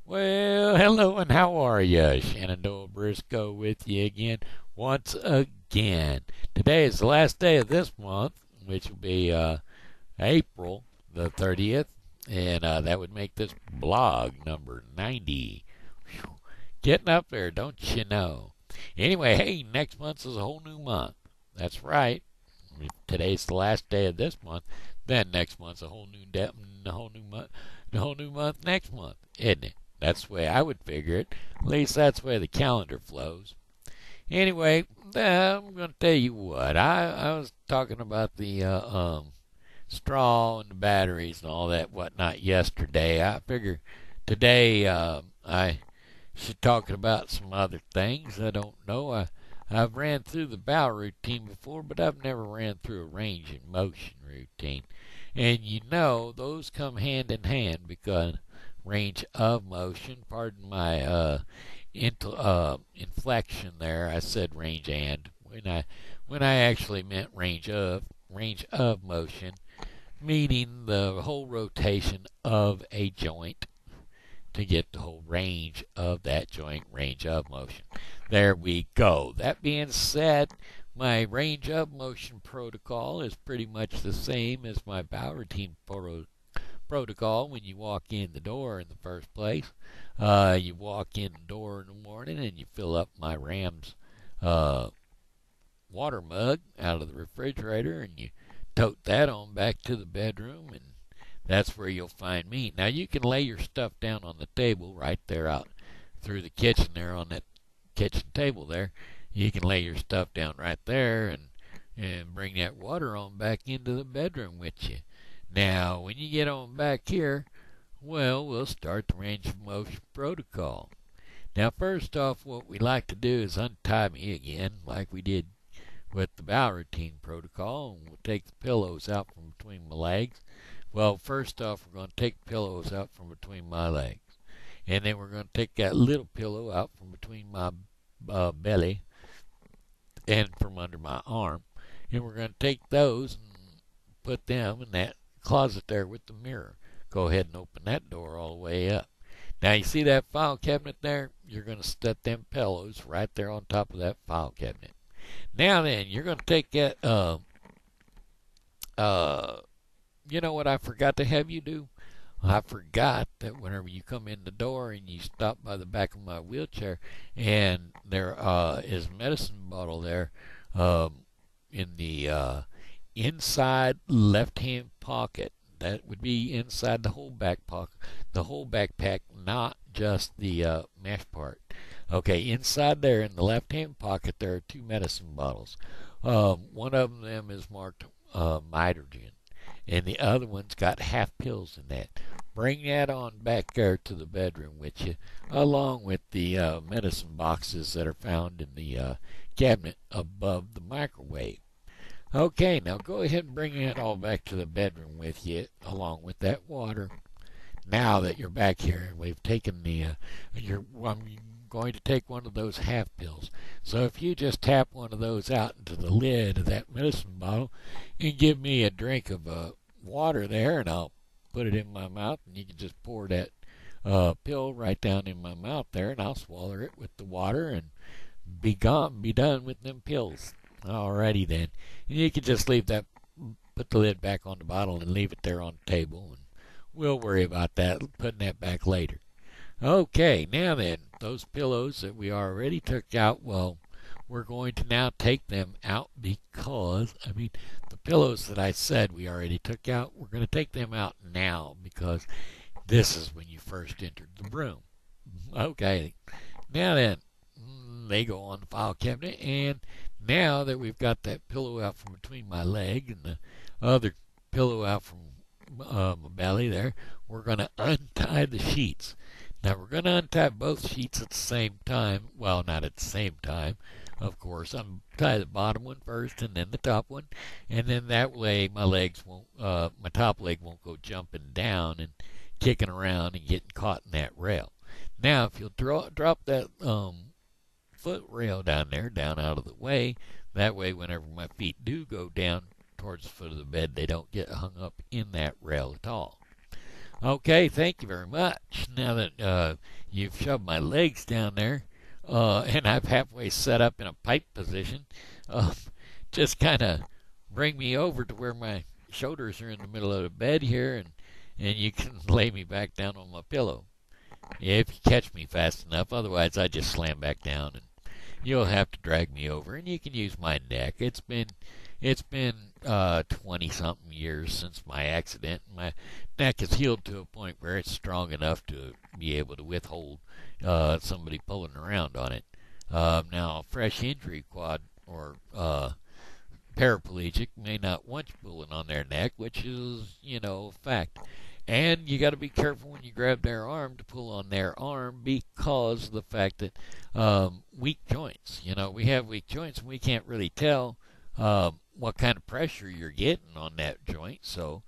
Well, hello and how are you? Shenandoah Briscoe with you again, once again. Today is the last day of this month, which will be April the 30th, and that would make this blog number 90. Whew. Getting up there, don't you know? Anyway, hey, next month is a whole new month. That's right. If today's the last day of this month, then next month's a whole new a whole new month, a whole new month next month, isn't it? That's the way I would figure it. At least that's the way the calendar flows. Anyway, I'm going to tell you what. I was talking about the straw and the batteries and all that whatnot yesterday. I figure today I should talk about some other things. I don't know. I've ran through the bow routine before, but I've never ran through a range in motion routine. And you know, those come hand in hand because range of motion, pardon my inflection there, I said range and when I actually meant range of motion, meaning the whole rotation of a joint to get the whole range of that joint, range of motion. There we go. That being said, my range of motion protocol is pretty much the same as my bow routine protocol when you walk in the door in the first place. You walk in the door in the morning and you fill up my Rams water mug out of the refrigerator and you tote that on back to the bedroom, and that's where you'll find me. Now you can lay your stuff down on the table right there out through the kitchen there on that kitchen table there. You can lay your stuff down right there and bring that water on back into the bedroom with you. Now, when you get on back here, well, we'll start the range of motion protocol. Now, first off, what we like to do is untie me again, like we did with the bow routine protocol, and we'll take the pillows out from between my legs. Well, first off, we're going to take the pillows out from between my legs, and then we're going to take that little pillow out from between my belly and from under my arm, and we're going to take those and put them in that closet there with the mirror. Go ahead and open that door all the way up. Now you see that file cabinet there? You're going to set them pillows right there on top of that file cabinet. Now then, you're going to take that, you know what I forgot to have you do? I forgot that whenever you come in the door and you stop by the back of my wheelchair and there is a medicine bottle there in the inside left-hand pocket. That would be inside the whole back pocket, the whole backpack, not just the mesh part. Okay, inside there in the left-hand pocket, there are two medicine bottles. One of them is marked Midrogen, and the other one's got half pills in that. Bring that on back there to the bedroom with you, along with the medicine boxes that are found in the cabinet above the microwave. Okay, now go ahead and bring that all back to the bedroom with you, along with that water. Now that you're back here, we've taken I'm going to take one of those half pills. So if you just tap one of those out into the lid of that medicine bottle and give me a drink of water there, and I'll put it in my mouth, and you can just pour that pill right down in my mouth there, and I'll swallow it with the water and be done with them pills. Alrighty then. And you can just leave that, put the lid back on the bottle and leave it there on the table, and we'll worry about that, putting that back later. Okay, now then, those pillows that we already took out, well, we're going to now take them out because, the pillows that I said we already took out, we're going to take them out now because this is when you first entered the room. Okay, now then, they go on the file cabinet, and now that we've got that pillow out from between my leg and the other pillow out from my belly there, we're going to untie the sheets. Now we're going to untie both sheets at the same time. Well, not at the same time, of course. Untie the bottom one first and then the top one, and then that way my top leg won't go jumping down and kicking around and getting caught in that rail. Now if you'll drop that foot rail down there, down out of the way. That way, whenever my feet do go down towards the foot of the bed, they don't get hung up in that rail at all. Okay, thank you very much. Now that you've shoved my legs down there, and I've halfway set up in a pipe position, uh, just kind of bring me over to where my shoulders are in the middle of the bed here, and you can lay me back down on my pillow. If you catch me fast enough, otherwise I just slam back down and you'll have to drag me over, and you can use my neck. It's been 20 something years since my accident. My neck has healed to a point where it's strong enough to be able to withhold somebody pulling around on it. Now, a fresh injury quad or paraplegic may not want you pulling on their neck, which is, a fact. And you got to be careful when you grab their arm to pull on their arm because of the fact that weak joints. We have weak joints and we can't really tell what kind of pressure you're getting on that joint. So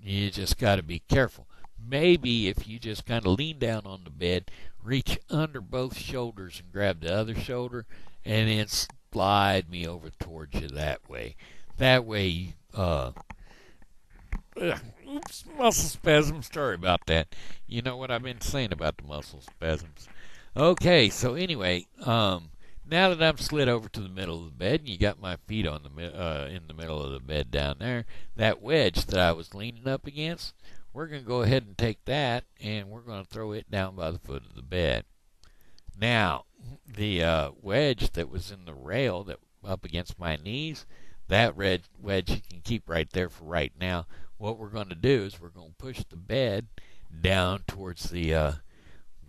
you just got to be careful. Maybe if you just kind of lean down on the bed, reach under both shoulders and grab the other shoulder, and then slide me over towards you that way. That way, oops, muscle spasms. Sorry about that. You know what I've been saying about the muscle spasms. Okay, so anyway, now that I'm slid over to the middle of the bed, and you got my feet on in the middle of the bed down there, that wedge that I was leaning up against, we're going to go ahead and take that, and we're going to throw it down by the foot of the bed. Now, the wedge that was in the rail that up against my knees, that red wedge you can keep right there for right now. What we're going to do is we're going to push the bed down towards the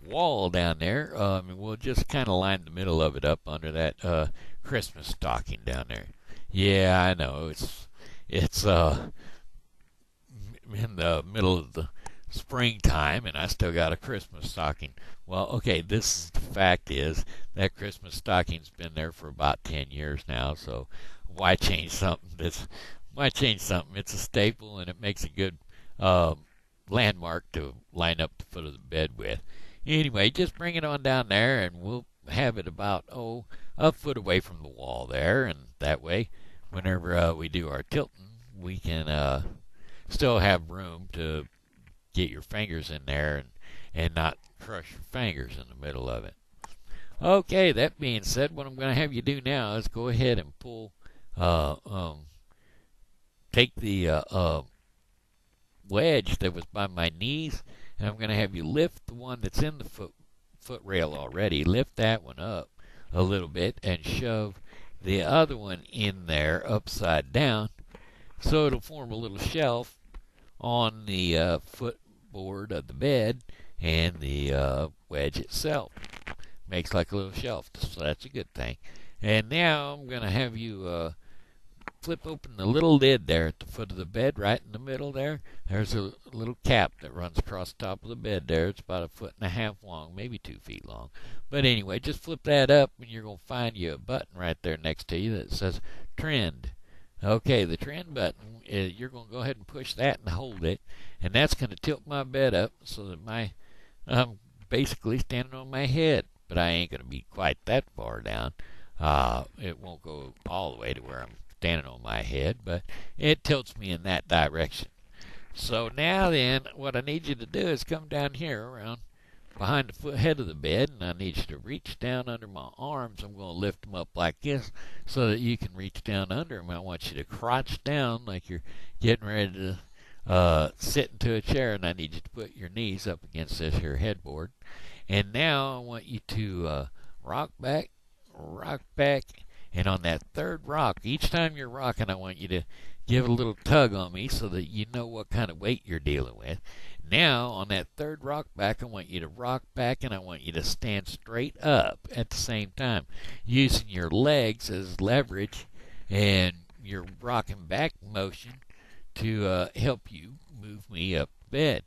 wall down there, and we'll just kind of line the middle of it up under that Christmas stocking down there. Yeah, I know it's in the middle of the springtime, and I still got a Christmas stocking. Well, okay, the fact is that Christmas stocking's been there for about 10 years now, so why change something It's a staple, and it makes a good landmark to line up the foot of the bed with. Anyway, just bring it on down there, and we'll have it about, a foot away from the wall there, and that way, whenever we do our tilting, we can still have room to get your fingers in there and not crush your fingers in the middle of it. Okay, that being said, what I'm going to have you do now is go ahead and uh, um, take the wedge that was by my knees, and I'm going to have you lift the one that's in the foot rail already. Lift that one up a little bit and shove the other one in there upside down, so it'll form a little shelf on the footboard of the bed, and the wedge itself makes like a little shelf, so that's a good thing. And now I'm going to have you flip open the little lid there at the foot of the bed, right in the middle there. There's a little cap that runs across the top of the bed there. It's about 1.5 feet long, maybe 2 feet long. But anyway, just flip that up, and you're going to find you a button right there next to you that says trend. Okay, the trend button, you're going to go ahead and push that and hold it, and that's going to tilt my bed up so that I'm basically standing on my head, but I ain't going to be quite that far down. It won't go all the way to where I'm standing on my head, but it tilts me in that direction. So now then, what I need you to do is come down here around behind the head of the bed, and I need you to reach down under my arms. I'm going to lift them up like this so that you can reach down under them. I want you to crouch down like you're getting ready to sit into a chair, and I need you to put your knees up against this here headboard. And now I want you to rock back, and on that third rock, each time you're rocking, I want you to give a little tug on me so that you know what kind of weight you're dealing with. Now, on that third rock back, I want you to rock back, and I want you to stand straight up at the same time, using your legs as leverage and your rocking back motion to help you move me up the bed.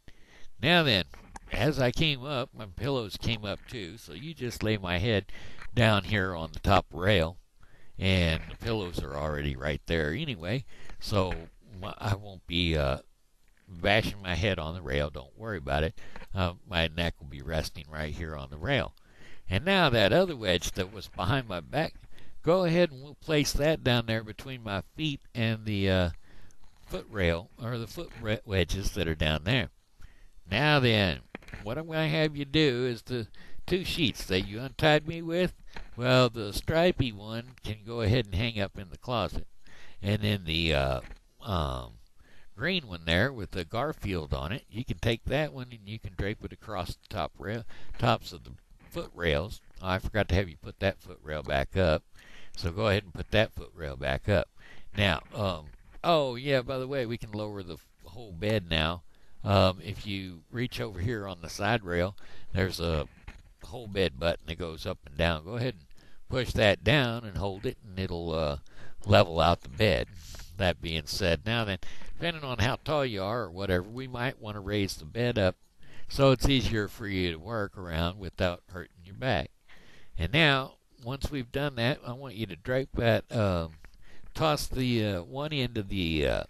Now then, as I came up, my pillows came up too, so you just lay my head down here on the top rail, and the pillows are already right there anyway, so I won't be bashing my head on the rail. Don't worry about it. My neck will be resting right here on the rail. And now that other wedge that was behind my back, go ahead and we'll place that down there between my feet and the foot rail, or the foot wedges that are down there. Now then, what I'm going to have you do is the two sheets that you untied me with, well, the stripy one can go ahead and hang up in the closet. And then the um, green one there with the Garfield on it, you can take that one and you can drape it across the tops of the foot rails. Oh, I forgot to have you put that foot rail back up. So go ahead and put that foot rail back up. Now, oh yeah, by the way, we can lower the whole bed now. If you reach over here on the side rail, there's a whole bed button that goes up and down. Go ahead and push that down and hold it, and it'll level out the bed. That being said, now then, depending on how tall you are or whatever, we might want to raise the bed up so it's easier for you to work around without hurting your back. And now, once we've done that, I want you to drape that, toss the one end of the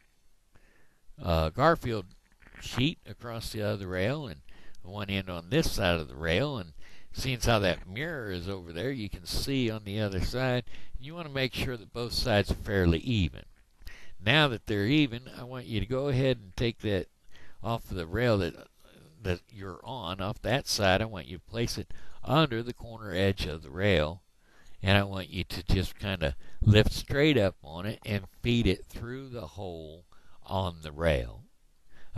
Garfield sheet across the other rail and one end on this side of the rail. And seeing how that mirror is over there, you can see on the other side. You want to make sure that both sides are fairly even. Now that they're even, I want you to go ahead and take that off of the rail that you're on, off that side. I want you to place it under the corner edge of the rail, and I want you to just kind of lift straight up on it and feed it through the hole on the rail.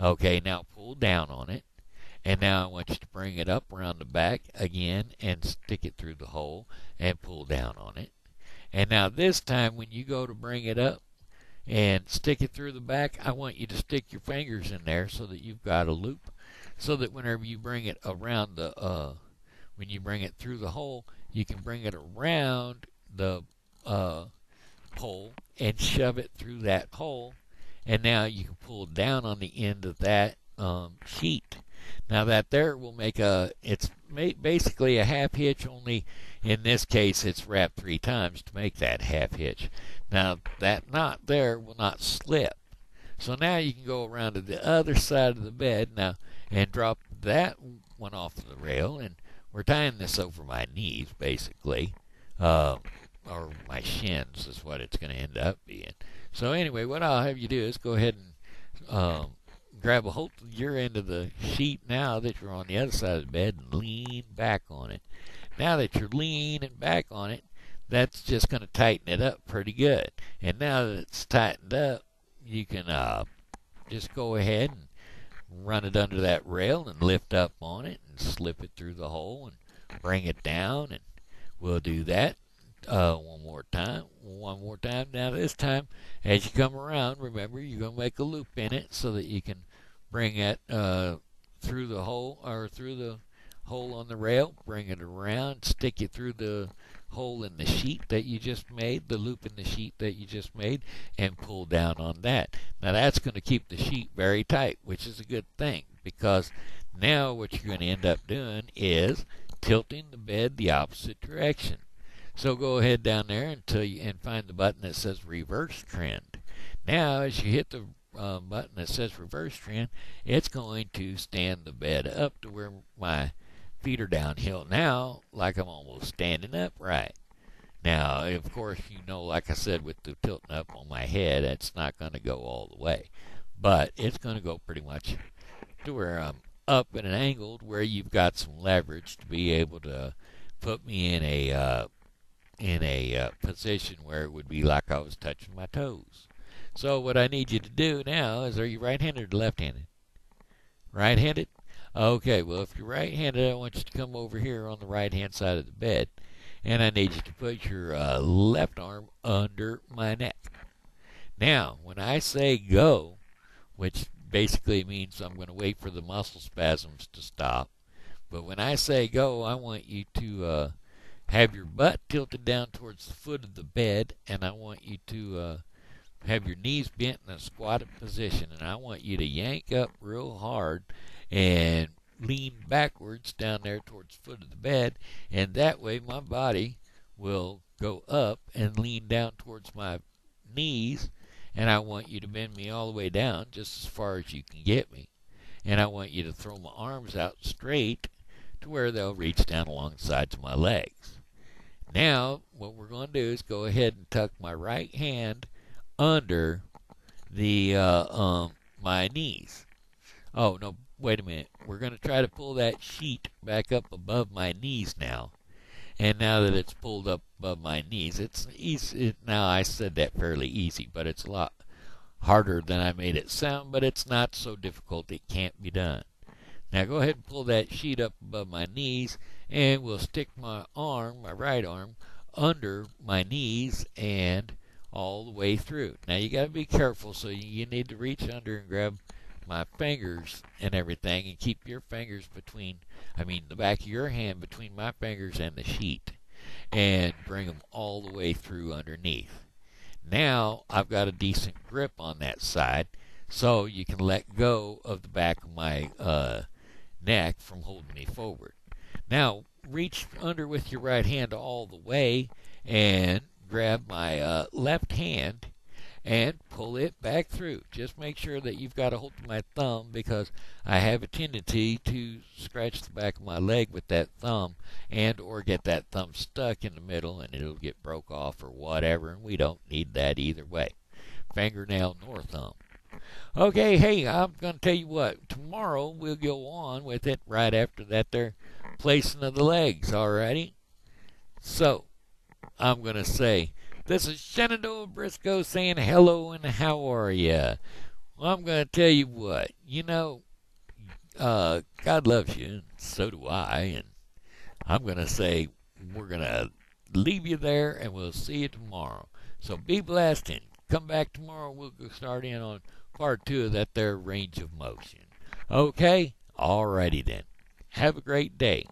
Okay, now pull down on it, and now I want you to bring it up around the back again and stick it through the hole and pull down on it. And now this time when you go to bring it up and stick it through the back, I want you to stick your fingers in there so that you've got a loop, so that whenever you bring it around when you bring it through the hole, you can bring it around the hole and shove it through that hole, and now you can pull down on the end of that sheet. Now that there will make it's basically a half hitch, only in this case it's wrapped 3 times to make that half hitch. Now that knot there will not slip. So now you can go around to the other side of the bed now and drop that one off of the rail, and we're tying this over my knees basically, or my shins is what it's going to end up being. So anyway, what I'll have you do is go ahead and grab a hold of your end of the sheet now that you're on the other side of the bed and lean back on it. Now that you're leaning back on it, that's just going to tighten it up pretty good. And now that it's tightened up, you can just go ahead and run it under that rail and lift up on it and slip it through the hole and bring it down. And we'll do that one more time. Now this time, as you come around, remember you're going to make a loop in it so that you can bring it through the hole, or through the hole on the rail, bring it around, stick it through the hole in the sheet that you just made, the loop in the sheet that you just made, and pull down on that. Now that's going to keep the sheet very tight, which is a good thing, because now what you're going to end up doing is tilting the bed the opposite direction. So go ahead down there and find the button that says reverse trend. Now as you hit the button that says reverse trend, it's going to stand the bed up to where my feet are downhill now, like I'm almost standing upright. Now, of course, you know, like I said, with the tilting up on my head, it's not going to go all the way. But it's going to go pretty much to where I'm up at an angle where you've got some leverage to be able to put me in a position where it would be like I was touching my toes. So what I need you to do now is, are you right-handed or left-handed? Right-handed? Okay, well, if you're right-handed, I want you to come over here on the right-hand side of the bed, and I need you to put your left arm under my neck. Now, when I say go, which basically means I'm going to wait for the muscle spasms to stop, but when I say go, I want you to have your butt tilted down towards the foot of the bed, and I want you to have your knees bent in a squatted position, and I want you to yank up real hard and lean backwards down there towards the foot of the bed, and that way my body will go up and lean down towards my knees, and I want you to bend me all the way down just as far as you can get me, and I want you to throw my arms out straight to where they'll reach down along the sides of my legs. Now what we're going to do is go ahead and tuck my right hand under the my knees. Oh no, wait a minute. We're going to try to pull that sheet back up above my knees now. And now that it's pulled up above my knees, it's easy. Now I said that fairly easy, but it's a lot harder than I made it sound, but it's not so difficult. It can't be done. Now go ahead and pull that sheet up above my knees, and we'll stick my arm, my right arm, under my knees and all the way through. Now you got to be careful, so you need to reach under and grab my fingers and everything, and keep your fingers the back of your hand between my fingers and the sheet, and bring them all the way through underneath. Now I've got a decent grip on that side, so you can let go of the back of my neck from holding me forward. Now reach under with your right hand all the way and grab my left hand and pull it back through. Just make sure that you've got a hold of my thumb, because I have a tendency to scratch the back of my leg with that thumb, and or get that thumb stuck in the middle and it'll get broke off or whatever, and we don't need that either way, fingernail nor thumb. Okay, hey, I'm going to tell you what, tomorrow we'll go on with it right after that there placing of the legs, alrighty? So, I'm going to say, this is Shenandoah Briscoe saying hello and how are ya? Well, I'm going to tell you what, God loves you, and so do I, and I'm going to say we're going to leave you there, and we'll see you tomorrow. So be blessed, and come back tomorrow. We'll go start in on part 2 of that there range of motion. Okay? Alrighty then. Have a great day.